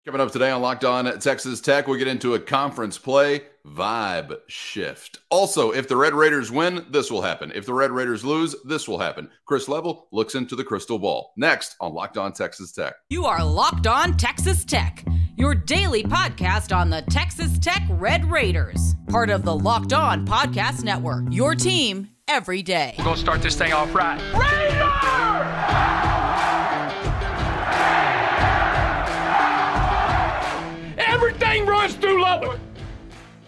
Coming up today on Locked On Texas Tech, we'll get into a conference play vibe shift. Also, if the Red Raiders win, this will happen. If the Red Raiders lose, this will happen. Chris Level looks into the crystal ball. Next on Locked On Texas Tech. You are Locked On Texas Tech, your daily podcast on the Texas Tech Red Raiders. Part of the Locked On Podcast Network, your team every day. We're going to start this thing off right. Raider! Everything runs through Lubbock.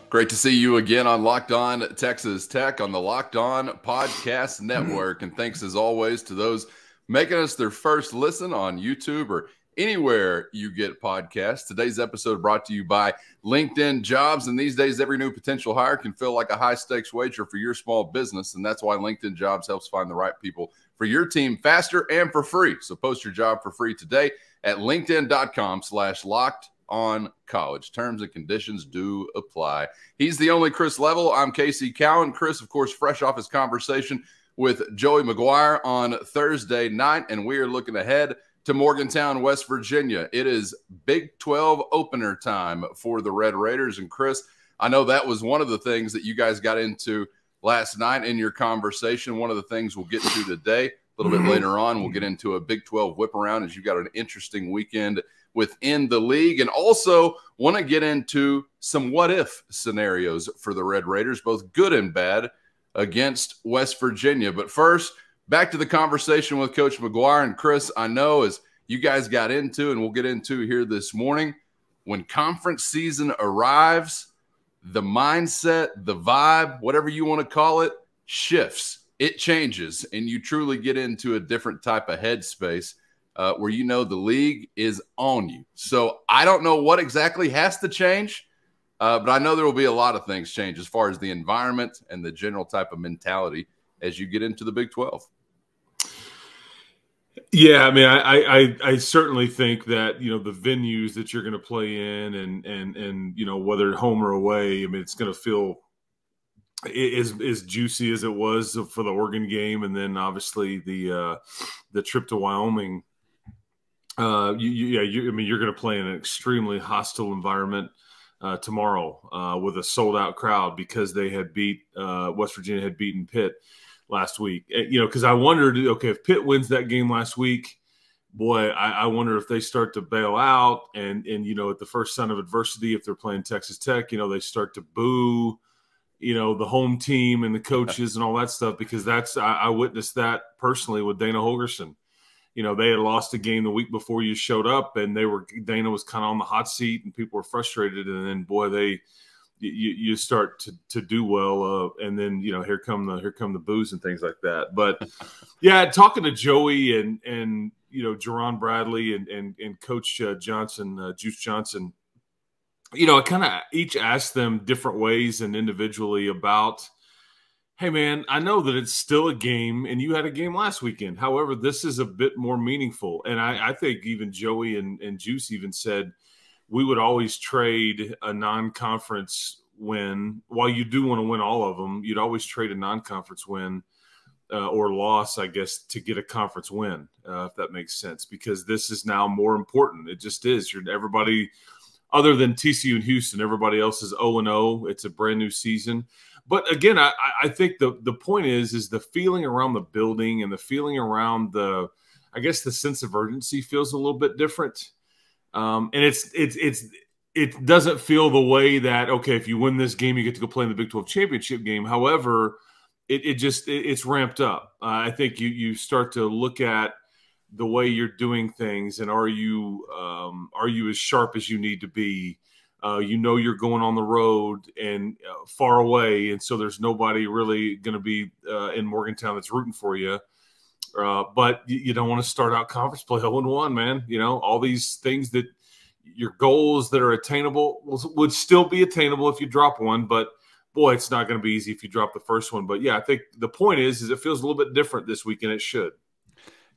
Great to see you again on Locked On Texas Tech on the Locked On Podcast Network. And thanks as always to those making us their first listen on YouTube or anywhere you get podcasts. Today's episode brought to you by LinkedIn Jobs. And these days, every new potential hire can feel like a high-stakes wager for your small business. And that's why LinkedIn Jobs helps find the right people for your team faster and for free. So post your job for free today at linkedin.com/locked on college. Terms and conditions do apply. He's the only Chris Level. I'm Casey Cowan. Chris, of course, fresh off his conversation with Joey McGuire on Thursday night, and we are looking ahead to Morgantown, West Virginia. It is Big 12 opener time for the Red Raiders. And Chris, I know that was one of the things that you guys got into last night in your conversation. One of the things we'll get to today. A little bit later on, we'll get into a Big 12 whip around as you got an interesting weekend within the league, and also want to get into some what-if scenarios for the Red Raiders, both good and bad, against West Virginia. But first, back to the conversation with Coach McGuire. And Chris, I know as you guys got into, and we'll get into here this morning, when conference season arrives, the mindset, the vibe, whatever you want to call it, shifts. It changes, and you truly get into a different type of headspace where you know the league is on you. So I don't know what exactly has to change, but I know there will be a lot of things change as far as the environment and the general type of mentality as you get into the Big 12. Yeah, I mean, I certainly think that, you know, the venues that you're going to play in and you know, whether home or away, I mean, it's going to feel as juicy as it was for the Oregon game, and then obviously the trip to Wyoming. I mean, you're going to play in an extremely hostile environment tomorrow with a sold-out crowd because they had West Virginia had beaten Pitt last week. You know, because I wondered, okay, if Pitt wins that game last week, boy, I wonder if they start to bail out and you know, at the first sign of adversity, if they're playing Texas Tech, you know, they start to boo, you know, the home team and the coaches and all that stuff, because I witnessed that personally with Dana Holgorsen. You know, they had lost a game the week before you showed up, and Dana was kind of on the hot seat, and people were frustrated. And then, boy, you start to do well, and then, you know, here come the boos and things like that. But yeah, talking to Joey and you know, Jerron Bradley and Coach Johnson, Juice Johnson, you know, I kind of each asked them different ways and individually about, hey, man, I know that it's still a game, and you had a game last weekend. However, this is a bit more meaningful. And I think even Joey and Juice even said we would always trade a non-conference win. While you do want to win all of them, you'd always trade a non-conference win or loss, I guess, to get a conference win, if that makes sense, because this is now more important. It just is. Everybody – other than TCU and Houston, everybody else is 0-0. It's a brand new season. But again, I think the point is the feeling around the building and the feeling around I guess the sense of urgency feels a little bit different. And it doesn't feel the way that, okay, if you win this game, you get to go play in the Big 12 championship game. However, it's ramped up. I think you start to look at the way you're doing things, and are you as sharp as you need to be? You know, you're going on the road and far away, and so there's nobody really going to be in Morgantown that's rooting for you. But you don't want to start out conference play 0-1, man. You know, all these things that your goals that are attainable would still be attainable if you drop one, but boy, it's not going to be easy if you drop the first one. But yeah, I think the point is it feels a little bit different this week, and it should.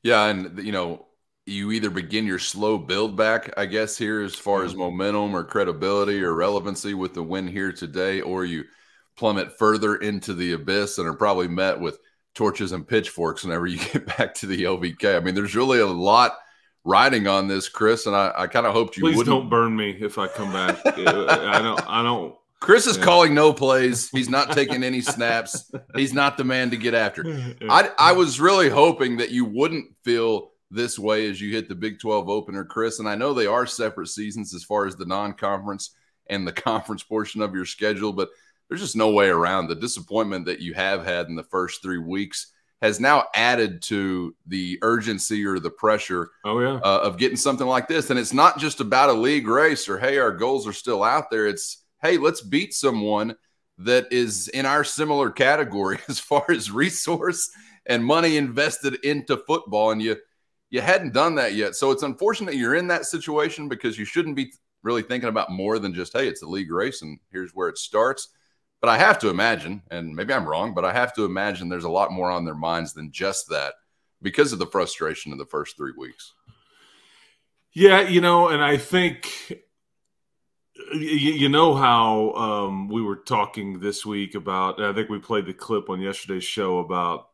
Yeah, and, you know, you either begin your slow build back, I guess, here as far as momentum or credibility or relevancy with the win here today, or you plummet further into the abyss and are probably met with torches and pitchforks whenever you get back to the OVK. I mean, there's really a lot riding on this, Chris, and I kind of hoped you Please wouldn't. don't burn me if I come back. I don't. Chris is calling no plays. He's not taking any snaps. He's not the man to get after. I was really hoping that you wouldn't feel this way as you hit the Big 12 opener, Chris. And I know they are separate seasons as far as the non-conference and the conference portion of your schedule, but there's just no way around the disappointment that you have had in the first 3 weeks has now added to the urgency or the pressure of getting something like this. And it's not just about a league race or, hey, our goals are still out there. It's, hey, let's beat someone that is in our similar category as far as resource and money invested into football. And you hadn't done that yet. So it's unfortunate you're in that situation because you shouldn't be really thinking about more than just, hey, it's a league race and here's where it starts. But I have to imagine, and maybe I'm wrong, but I have to imagine there's a lot more on their minds than just that because of the frustration of the first 3 weeks. Yeah, and I think you know how we were talking this week about, I think we played the clip on yesterday's show about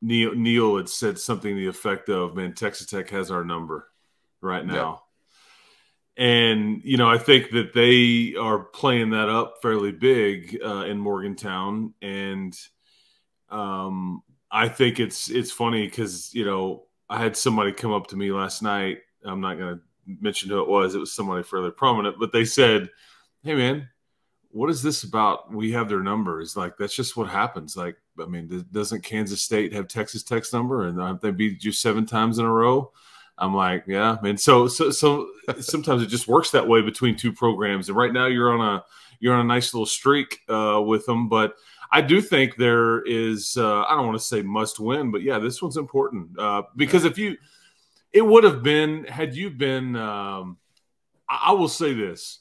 Neil had said something to the effect of, man, Texas Tech has our number right now. Yeah. And, I think that they are playing that up fairly big in Morgantown. And I think it's funny because, I had somebody come up to me last night. I'm not going to mention who it was. It was somebody fairly prominent. But they said, hey, man, what is this about? We have their numbers. Like, that's just what happens. Like, I mean, doesn't Kansas State have Texas Tech's number? And they beat you 7 times in a row? I'm like, yeah, man. So sometimes it just works that way between two programs. And right now you're on a nice little streak with them. But I do think there is I don't want to say must win, but yeah, this one's important because it would have been had you been. I will say this: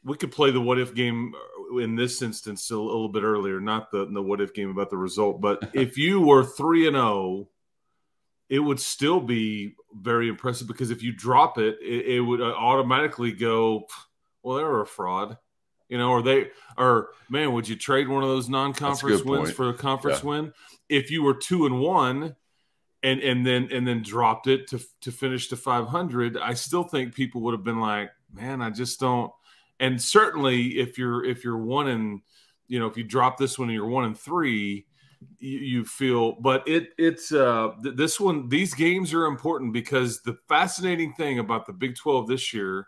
we could play the what if game in this instance a little bit earlier, not the what if game about the result. But if you were 3-0. It would still be very impressive because if you drop it, it would automatically go, well, they're a fraud, or man, would you trade one of those non-conference wins for a conference win? If you were 2-1 and then dropped it to finish to 500, I still think people would have been like, man, I just don't. And certainly if you're 1 and, if you drop this one and you're 1-3, you feel, but it's this one, these games are important because the fascinating thing about the Big 12 this year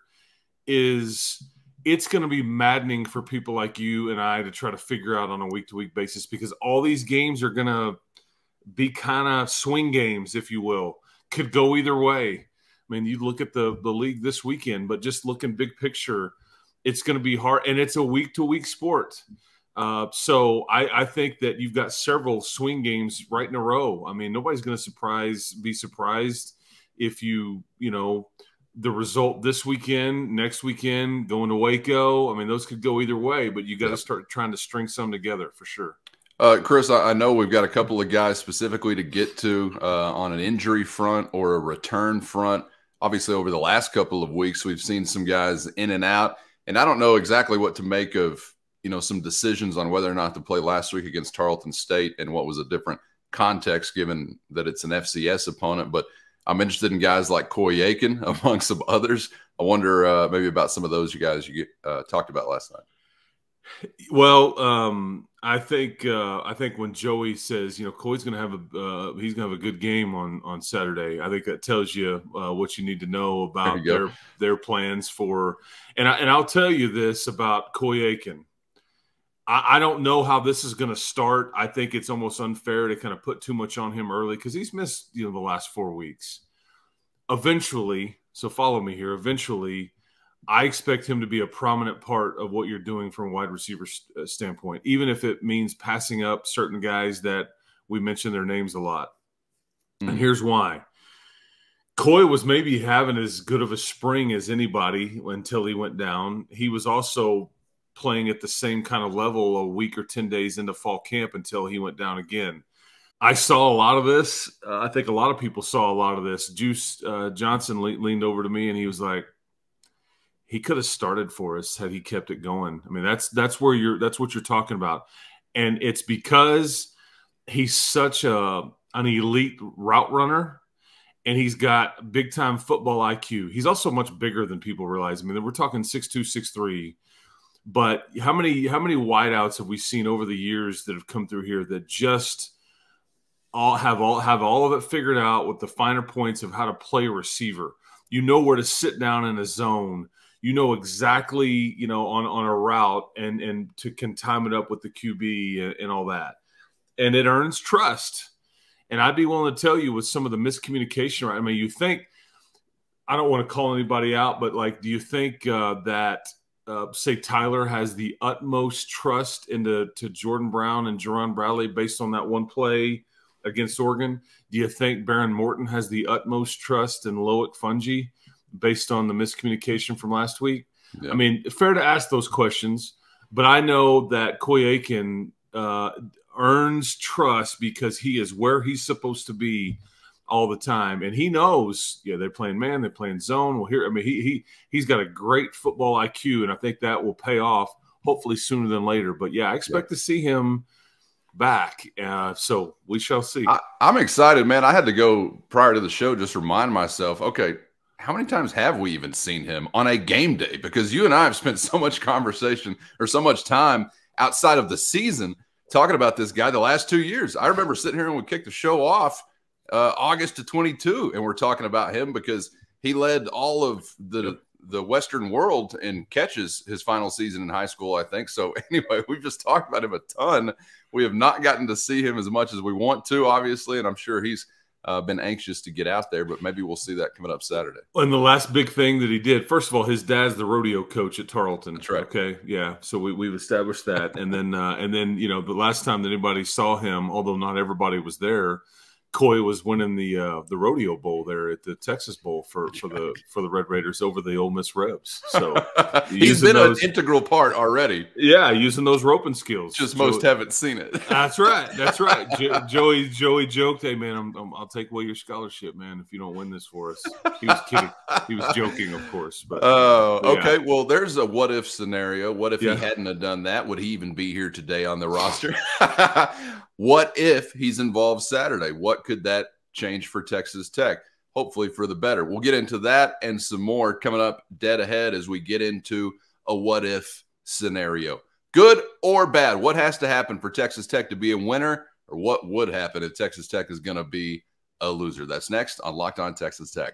is it's going to be maddening for people like you and I to try to figure out on a week-to-week basis because all these games are going to be kind of swing games, if you will, could go either way. I mean, you look at the league this weekend, but just looking big picture, it's going to be hard, and it's a week-to-week sport. So I think that you've got several swing games right in a row. I mean, nobody's going to be surprised if the result this weekend, next weekend, going to Waco. I mean, those could go either way, but you got to start trying to string some together for sure. Chris, I know we've got a couple of guys specifically to get to on an injury front or a return front. Obviously, over the last couple of weeks, we've seen some guys in and out, and I don't know exactly what to make of some decisions on whether or not to play last week against Tarleton State and what was a different context given that it's an FCS opponent. But I'm interested in guys like Coy Aiken among some others. I wonder maybe about some of those guys you talked about last night. Well, I think when Joey says, Coy's going to have he's going to have a good game on Saturday, I think that tells you what you need to know about their plans for. And I'll tell you this about Coy Aiken. I don't know how this is going to start. I think it's almost unfair to kind of put too much on him early because he's missed, the last 4 weeks. Eventually, so follow me here. Eventually, I expect him to be a prominent part of what you're doing from a wide receiver standpoint, even if it means passing up certain guys that we mention their names a lot. Mm-hmm. And here's why. Coy was maybe having as good of a spring as anybody until he went down. He was also playing at the same kind of level a week or 10 days into fall camp until he went down again. I saw a lot of this. I think a lot of people saw a lot of this. Juice Johnson leaned over to me and he was like, he could have started for us had he kept it going. I mean, that's what you're talking about. And it's because he's such an elite route runner and he's got big-time football IQ. He's also much bigger than people realize. I mean, we're talking 6'2", 6'3". But how many wideouts have we seen over the years that have come through here that just have all of it figured out with the finer points of how to play a receiver? You know where to sit down in a zone. You know exactly, you know, on a route and can time it up with the QB and all that. And it earns trust. And I'd be willing to tell you with some of the miscommunication, right? I mean, you think, I don't want to call anybody out, but like, do you think that say Tyler has the utmost trust into Jordan Brown and Jerron Bradley based on that one play against Oregon? Do you think Baron Morton has the utmost trust in Loic Fungi based on the miscommunication from last week? Yeah. I mean, fair to ask those questions, but I know that Coy Aiken earns trust because he is where he's supposed to be all the time. And he knows, yeah, they're playing man, they're playing zone. Well, here, I mean, he's got a great football IQ, and I think that will pay off hopefully sooner than later. But yeah, I expect to see him back. So we shall see. I'm excited, man. I had to go prior to the show, just remind myself, okay, how many times have we even seen him on a game day? Because you and I have spent so much conversation or so much time outside of the season talking about this guy the last 2 years. I remember sitting here and we kicked the show off August of 22, and we're talking about him because he led all of the Western world in catches his final season in high school, I think. So anyway, we've just talked about him a ton. We have not gotten to see him as much as we want to, obviously, and I'm sure he's been anxious to get out there, but maybe we'll see that coming up Saturday. And the last big thing that he did, first of all, his dad's the rodeo coach at Tarleton. That's right. Okay, yeah. So we've established that, and then you know, the last time that anybody saw him, although not everybody was there, Coy was winning the rodeo bowl there at the Texas Bowl for the Red Raiders over the Ole Miss Rebs. So he's been an integral part already. Yeah, using those roping skills. Just most haven't seen it. That's right. That's right. Joey joked, "Hey man, I'll take away your scholarship, man, if you don't win this for us." He was kidding. He was joking, of course. But okay. Well, there's a what if scenario. What if he hadn't have done that? Would he even be here today on the roster? What if he's involved Saturday? What could that change for Texas Tech? Hopefully for the better. We'll get into that and some more coming up dead ahead as we get into a what if scenario. Good or bad? What has to happen for Texas Tech to be a winner, or what would happen if Texas Tech is going to be a loser? That's next on Locked On Texas Tech.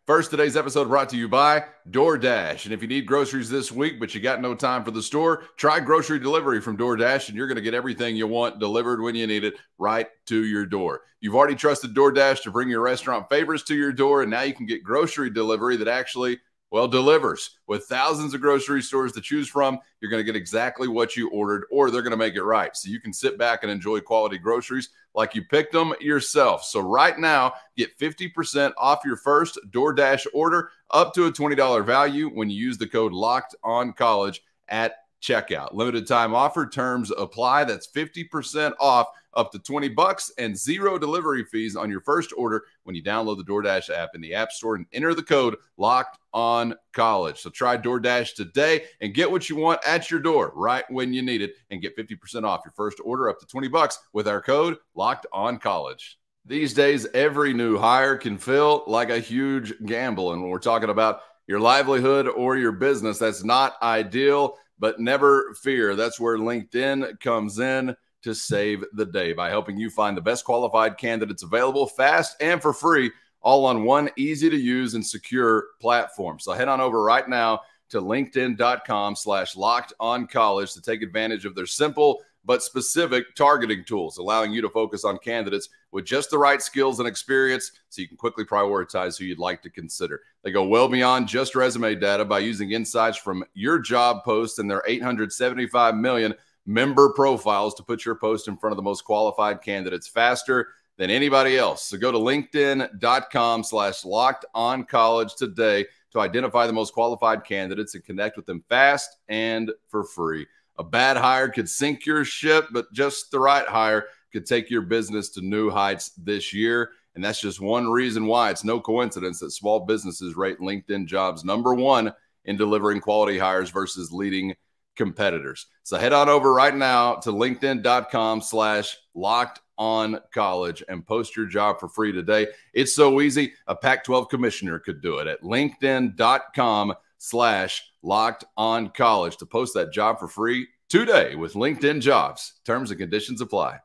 First, today's episode brought to you by DoorDash. And if you need groceries this week, but you got no time for the store, try grocery delivery from DoorDash, and you're going to get everything you want delivered when you need it right to your door. You've already trusted DoorDash to bring your restaurant favorites to your door, and now you can get grocery delivery that actually, well, delivers. With thousands of grocery stores to choose from, you're going to get exactly what you ordered, or they're going to make it right. So you can sit back and enjoy quality groceries like you picked them yourself. So right now, get 50% off your first DoorDash order up to a $20 value when you use the code LOCKEDONCOLLEGE at checkout. Limited time offer, terms apply. That's 50% off up to $20 and zero delivery fees on your first order when you download the DoorDash app in the App Store and enter the code LOCKEDONCOLLEGE. So try DoorDash today and get what you want at your door right when you need it, and get 50% off your first order up to $20 with our code LOCKEDONCOLLEGE. These days, every new hire can feel like a huge gamble. And when we're talking about your livelihood or your business, that's not ideal, but never fear. That's where LinkedIn comes in to save the day by helping you find the best qualified candidates available fast and for free, all on one easy to use and secure platform. So head on over right now to linkedin.com/lockedoncollege to take advantage of their simple but specific targeting tools, allowing you to focus on candidates with just the right skills and experience so you can quickly prioritize who you'd like to consider. They go well beyond just resume data by using insights from your job post and their 875 million member profiles to put your post in front of the most qualified candidates faster than anybody else. So go to linkedin.com/lockedoncollege today to identify the most qualified candidates and connect with them fast and for free. A bad hire could sink your ship, but just the right hire could take your business to new heights this year. And that's just one reason why it's no coincidence that small businesses rate LinkedIn Jobs #1 in delivering quality hires versus leading competitors. So head on over right now to linkedin.com/lockedoncollege Locked On College and post your job for free today. It's so easy. A Pac-12 commissioner could do it at linkedin.com/LockedOnCollege to post that job for free today with LinkedIn Jobs. Terms and conditions apply.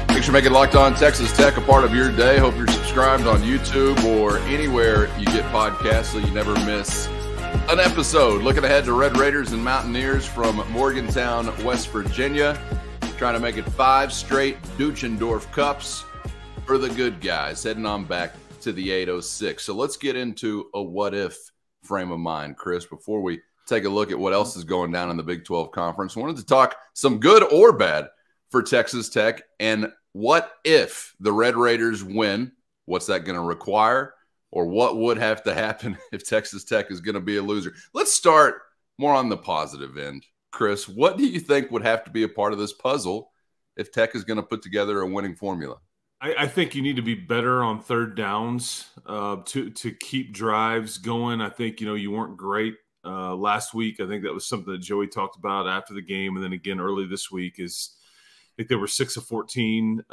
Thanks for making Locked On Texas Tech a part of your day. Hope you're subscribed on YouTube or anywhere you get podcasts so you never miss an episode. Looking ahead to Red Raiders and Mountaineers from Morgantown, West Virginia. Trying to make it 5 straight Duchendorf Cups for the good guys. Heading on back to the 806. So let's get into a what-if frame of mind, Chris, before we take a look at what else is going down in the Big 12 Conference. I wanted to talk some good or bad for Texas Tech. And what if the Red Raiders win? What's that going to require? Or what would have to happen if Texas Tech is going to be a loser? Let's start more on the positive end. Chris, what do you think would have to be a part of this puzzle if Tech is going to put together a winning formula? I think you need to be better on third downs to keep drives going. I think, you weren't great last week. I think that was something that Joey talked about after the game. And then again, early this week is – I think they were 6 of 14,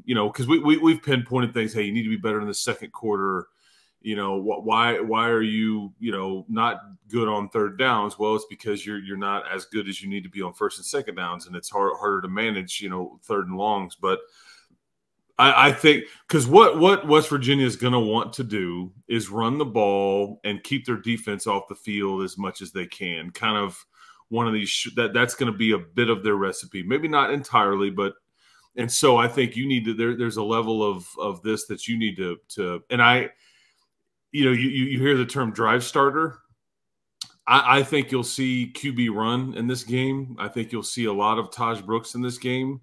because we've pinpointed things. Hey, you need to be better in the second quarter. Why are you, not good on third downs? Well, it's because you're not as good as you need to be on first and second downs, and it's harder to manage, third and longs. But I think because what West Virginia is going to want to do is run the ball and keep their defense off the field as much as they can. Kind of one of these that's going to be a bit of their recipe, maybe not entirely, but. And so I think you need to. There's a level of this that you need to. And you hear the term drive starter. I think you'll see QB run in this game. I think you'll see a lot of Taj Brooks in this game.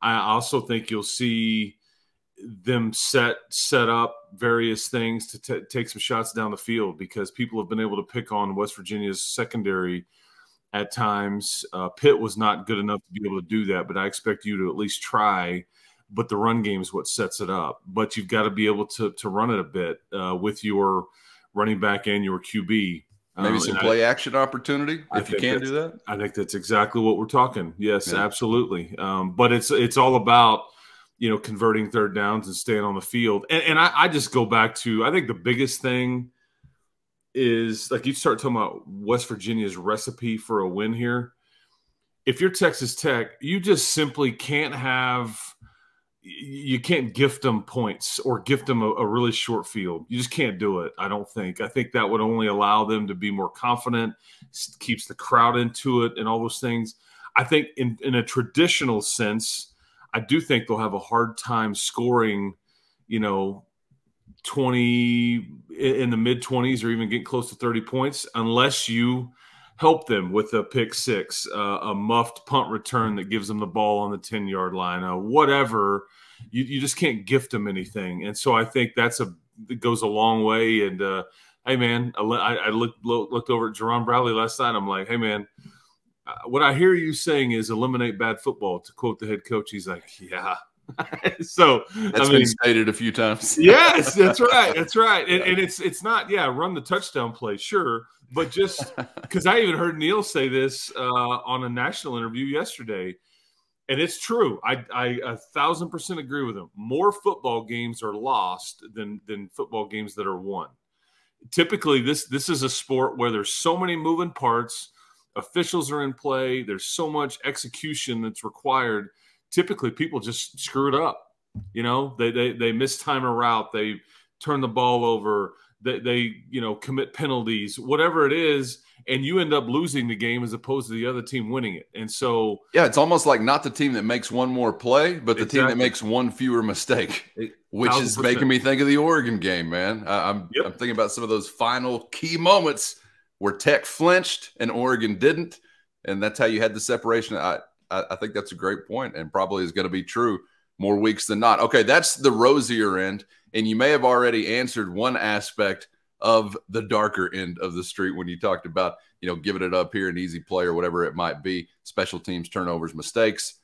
I also think you'll see them set up various things to take some shots down the field because people have been able to pick on West Virginia's secondary at times. Pitt was not good enough to be able to do that, but I expect you to at least try. But the run game is what sets it up. But you've got to be able to run it a bit with your running back and your QB. Maybe some play action opportunity if you can do that. I think that's exactly what we're talking. Yes, yeah. Absolutely. But it's all about, converting third downs and staying on the field. And I just go back to, I think the biggest thing is, like, you start talking about West Virginia's recipe for a win here. If you're Texas Tech, you just simply can't you can't gift them points or gift them a really short field. You just can't do it, I don't think. I think that would only allow them to be more confident, keeps the crowd into it and all those things. I think in a traditional sense, I do think they'll have a hard time scoring, 20 in the mid-20s or even getting close to 30 points unless you help them with a pick six, a muffed punt return that gives them the ball on the 10-yard line, whatever. You just can't gift them anything. And so I think it goes a long way. And, hey, man, I looked over at Jerron Bradley last night. I'm like, hey, man, what I hear you saying is eliminate bad football, to quote the head coach. He's like, yeah. So that's been stated a few times. Yes, that's right. That's right. And it's not, run the touchdown play, sure. But just because I even heard Neil say this on a national interview yesterday, and it's true. I 1,000% agree with him. More football games are lost than football games that are won. Typically, this is a sport where there's so many moving parts. Officials are in play. There's so much execution that's required. Typically, people just screw it up. They mistime a route. They turn the ball over. They commit penalties, whatever it is, and you end up losing the game as opposed to the other team winning it. And so, it's almost like not the team that makes one more play, but the team that makes one fewer mistake, which 1,000%. Is making me think of the Oregon game, man. I'm thinking about some of those final key moments where Tech flinched and Oregon didn't, and that's how you had the separation. I think that's a great point and probably is going to be true more weeks than not. Okay, that's the rosier end, and you may have already answered one aspect of the darker end of the street when you talked about, giving it up here, an easy play or whatever it might be, special teams, turnovers, mistakes.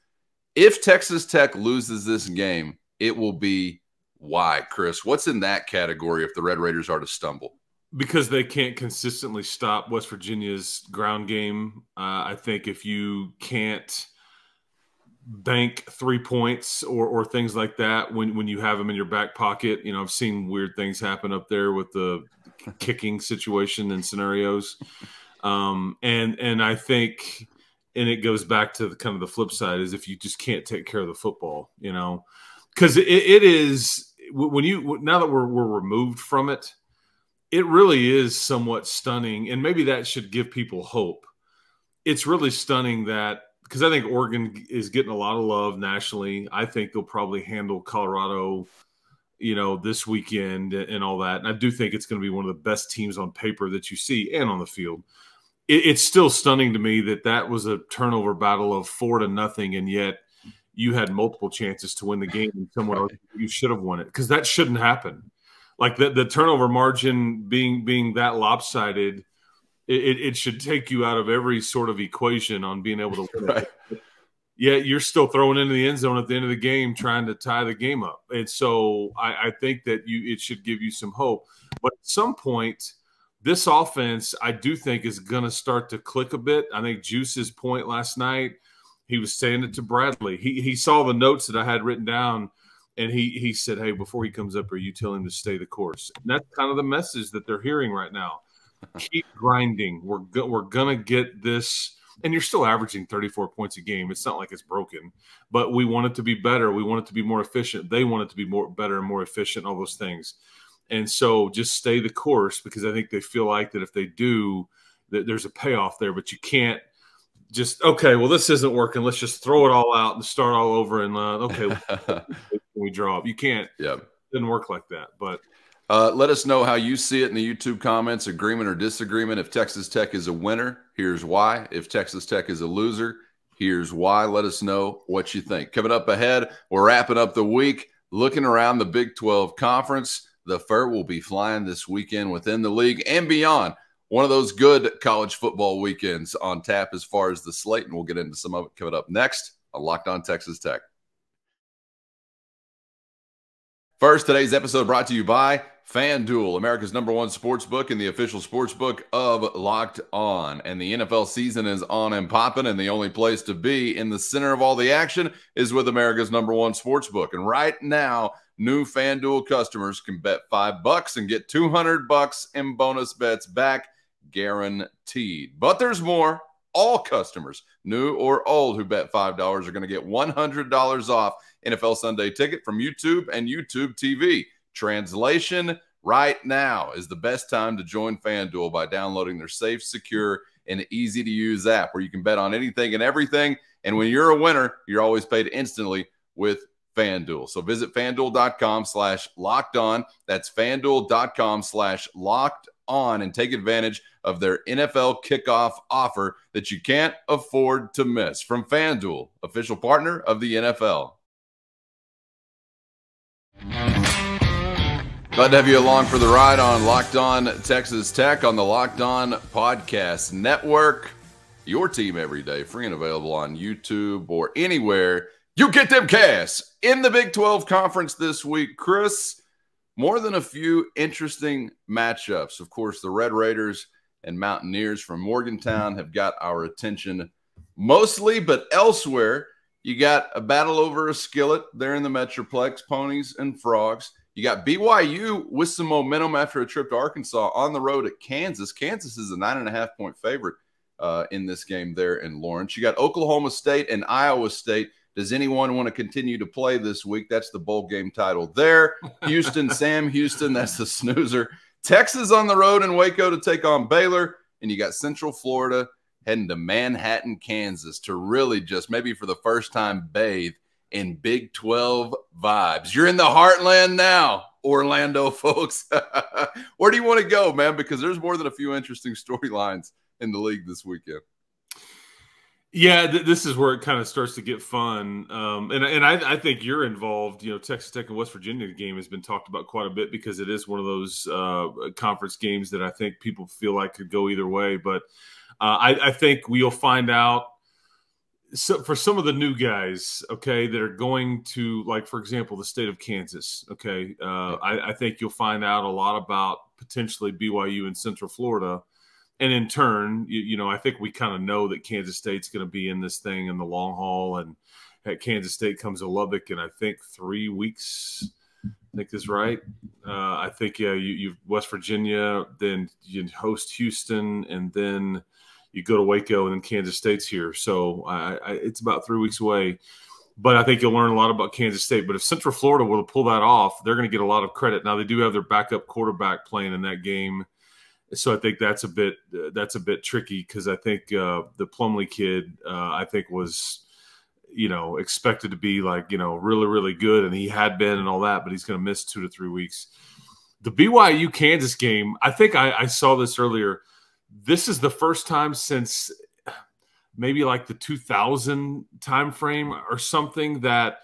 If Texas Tech loses this game, it will be why, Chris? What's in that category if the Red Raiders are to stumble? Because they can't consistently stop West Virginia's ground game. I think if you can't bank 3 points or things like that when you have them in your back pocket. You know, I've seen weird things happen up there with the kicking situation and scenarios. And I think, and it goes back to kind of the flip side, is if you just can't take care of the football, you know, because it is now that we're removed from it, it really is somewhat stunning. And maybe that should give people hope. It's really stunning that, because I think Oregon is getting a lot of love nationally. I think they'll probably handle Colorado, you know, this weekend and all that. And I do think it's going to be one of the best teams on paper that you see and on the field. It's still stunning to me that was a turnover battle of 4-0, and yet you had multiple chances to win the game, and someone else, you should have won it, because that shouldn't happen. Like the turnover margin being that lopsided, it should take you out of every sort of equation on being able to win it. Right. Yeah, you're still throwing into the end zone at the end of the game, trying to tie the game up. And so I think that it should give you some hope. But at some point, this offense, I do think, is going to start to click a bit. I think Juice's point last night, he was saying it to Bradley. He saw the notes that I had written down, and he said, hey, before he comes up here, you tell him to stay the course. And that's kind of the message that they're hearing right now. Keep grinding. We're going to get this. And you're still averaging 34 points a game. It's not like it's broken. But we want it to be better. We want it to be more efficient. They want it to be better and more efficient, all those things. And so just stay the course, because I think they feel like that if they do, that there's a payoff there. But you can't just, okay, well, this isn't working. Let's just throw it all out and start all over. And, okay, we draw up. You can't. Yep. It doesn't work like that. But let us know how you see it in the YouTube comments, agreement or disagreement. If Texas Tech is a winner, here's why. If Texas Tech is a loser, here's why. Let us know what you think. Coming up ahead, we're wrapping up the week, looking around the Big 12 Conference. The Fur will be flying this weekend within the league and beyond. One of those good college football weekends on tap as far as the slate, and we'll get into some of it coming up next on Locked On Texas Tech. First, today's episode brought to you by FanDuel, America's #1 sportsbook and the official sportsbook of Locked On. And the NFL season is on and popping, and the only place to be in the center of all the action is with America's #1 sportsbook. And right now, new FanDuel customers can bet $5 and get $200 in bonus bets back, guaranteed. But there's more. All customers, new or old, who bet $5 are going to get $100 off NFL Sunday Ticket from YouTube and YouTube TV. Translation, right now is the best time to join FanDuel by downloading their safe, secure, and easy-to-use app where you can bet on anything and everything. And when you're a winner, you're always paid instantly with FanDuel. So visit FanDuel.com/lockedon. That's FanDuel.com/lockedon and take advantage of their NFL kickoff offer that you can't afford to miss. From FanDuel, official partner of the NFL. Glad to have you along for the ride on Locked On Texas Tech on the Locked On Podcast Network. Your team every day, free and available on YouTube or anywhere you get them casts. In the Big 12 Conference this week, Chris, more than a few interesting matchups. Of course, the Red Raiders and Mountaineers from Morgantown have got our attention mostly, but elsewhere, you got a battle over a skillet there in the Metroplex, Ponies and Frogs. You got BYU with some momentum after a trip to Arkansas on the road at Kansas. Kansas is a 9.5-point favorite in this game there in Lawrence. You got Oklahoma State and Iowa State. Does anyone want to continue to play this week? That's the bowl game title there. Houston, Sam Houston, that's the snoozer. Texas on the road in Waco to take on Baylor. And you got Central Florida heading to Manhattan, Kansas to really just maybe for the first time bathe in Big 12 vibes. You're in the heartland now, Orlando folks. Where do you want to go, man? Because there's more than a few interesting storylines in the league this weekend. Yeah, this is where it kind of starts to get fun. And I think you're involved. You know, Texas Tech and West Virginia game has been talked about quite a bit because it is one of those conference games that I think people feel like could go either way. But I think we'll find out. So for some of the new guys, okay, that are going to, like, for example, the state of Kansas, okay, I think you'll find out a lot about potentially BYU and Central Florida. And in turn, you know, I think we kind of know that Kansas State's going to be in this thing in the long haul. at Kansas State comes to Lubbock in, I think, 3 weeks. I think is right. I think, yeah, you West Virginia, then you host Houston, and then you go to Waco, and then Kansas State's here. So it's about 3 weeks away. But I think you'll learn a lot about Kansas State. But if Central Florida were to pull that off, they're going to get a lot of credit. Now, they do have their backup quarterback playing in that game. So I think that's a bit tricky, because I think the Plumlee kid, I think was – expected to be like, really, really good. And he had been and all that, but he's going to miss 2 to 3 weeks. The BYU Kansas game, I think I saw this earlier. This is the first time since maybe like the 2000 timeframe or something that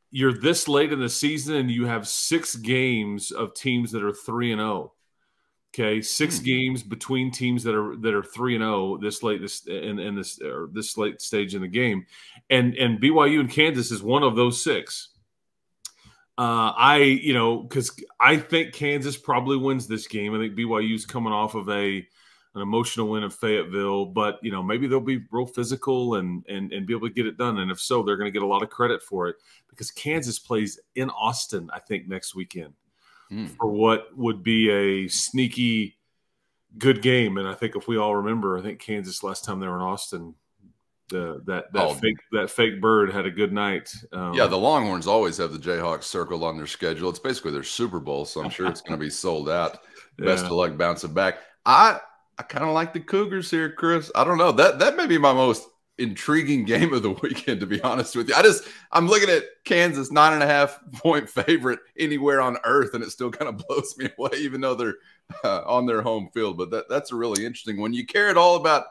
you're this late in the season and you have 6 games of teams that are 3-0. Okay, 6 games between teams that are 3-0 this late this late stage in the game, and BYU and Kansas is one of those 6. Because I think Kansas probably wins this game. I think BYU's coming off of an emotional win in Fayetteville, but maybe they'll be real physical and be able to get it done. And if so, they're going to get a lot of credit for it, because Kansas plays in Austin, I think, next weekend. For what would be a sneaky good game. And I think if we all remember, I think Kansas last time they were in Austin, that fake bird had a good night. Yeah, the Longhorns always have the Jayhawks circled on their schedule. It's basically their Super Bowl, so I'm sure it's going to be sold out. Best of luck bouncing back. I kind of like the Cougars here, Chris. I don't know. That may be my most intriguing game of the weekend, to be honest with you. I'm looking at Kansas 9.5-point favorite anywhere on earth, and it still kind of blows me away, even though they're on their home field. But that's a really interesting one. You care at all about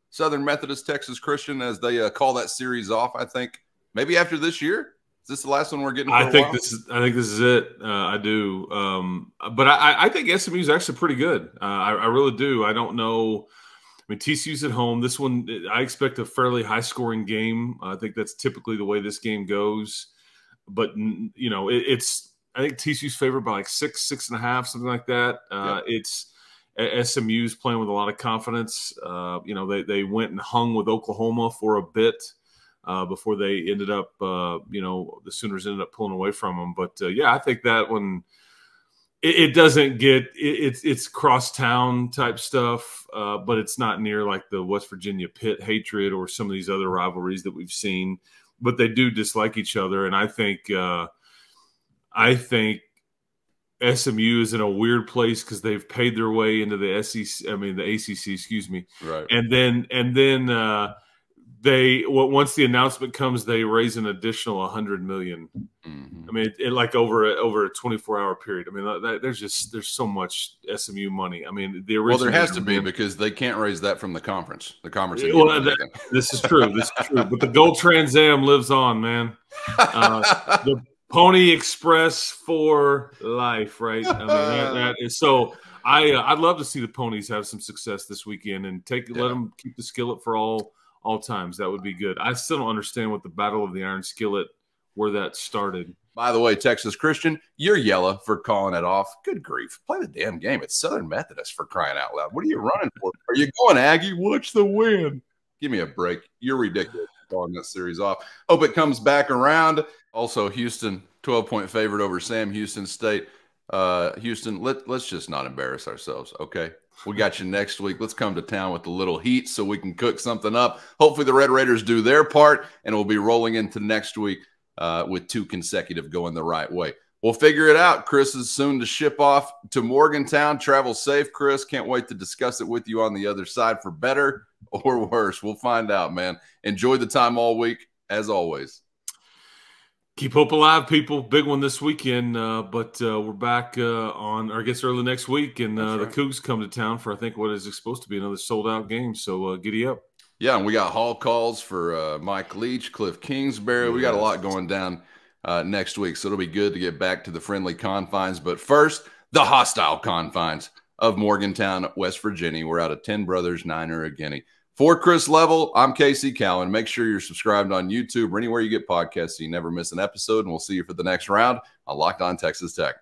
Southern Methodist Texas Christian as they call that series off? I think maybe after this year. Is this the last one we're getting? I think this is it. I do. But I think SMU is actually pretty good. I really do. I don't know. I mean, TCU's at home. This one, I expect a fairly high-scoring game. I think that's typically the way this game goes. But, it's – I think TCU's favored by like 6.5, something like that. It's SMU's playing with a lot of confidence. They went and hung with Oklahoma for a bit before they ended up the Sooners ended up pulling away from them. But, I think that one – it doesn't get it's crosstown type stuff, but it's not near like the West Virginia Pitt hatred or some of these other rivalries that we've seen. But they do dislike each other, and I think SMU is in a weird place because they've paid their way into the ACC, excuse me, right? And then once the announcement comes, they raise an additional $100 million. I mean, like over a 24-hour period. I mean, there's so much SMU money. I mean, there has to be, because they can't raise that from the conference. The conference. This is true. This is true. But the Gold Trans Am lives on, man. The Pony Express for life, right? I mean, that is so. I'd love to see the Ponies have some success this weekend and let them keep the skillet for all times. That would be good. I still don't understand what the Battle of the Iron Skillet, where that started. By the way, Texas Christian, you're yellow for calling it off. Good grief. Play the damn game. It's Southern Methodist, for crying out loud. What are you running for? Are you going Aggie? Watch the win. Give me a break. You're ridiculous calling that series off. Hope it comes back around. Also, Houston, 12-point favorite over Sam Houston State. Houston, let's just not embarrass ourselves, okay? We got you next week. Let's come to town with a little heat so we can cook something up. Hopefully the Red Raiders do their part, and we'll be rolling into next week with 2 consecutive going the right way. We'll figure it out. Chris is soon to ship off to Morgantown. Travel safe, Chris. Can't wait to discuss it with you on the other side, for better or worse. We'll find out, man. Enjoy the time all week, as always. Keep hope alive, people. Big one this weekend, but we're back on, or I guess early next week, and the Cougs come to town for, I think, what is supposed to be another sold-out game, so giddy up. Yeah, and we got hall calls for Mike Leach, Cliff Kingsbury. We got a lot going down next week, so it'll be good to get back to the friendly confines. But first, the hostile confines of Morgantown, West Virginia. We're out of 10 brothers, 9 are a guinea. For Chris Level, I'm Casey Cowan. Make sure you're subscribed on YouTube or anywhere you get podcasts so you never miss an episode, and we'll see you for the next round on Locked On Texas Tech.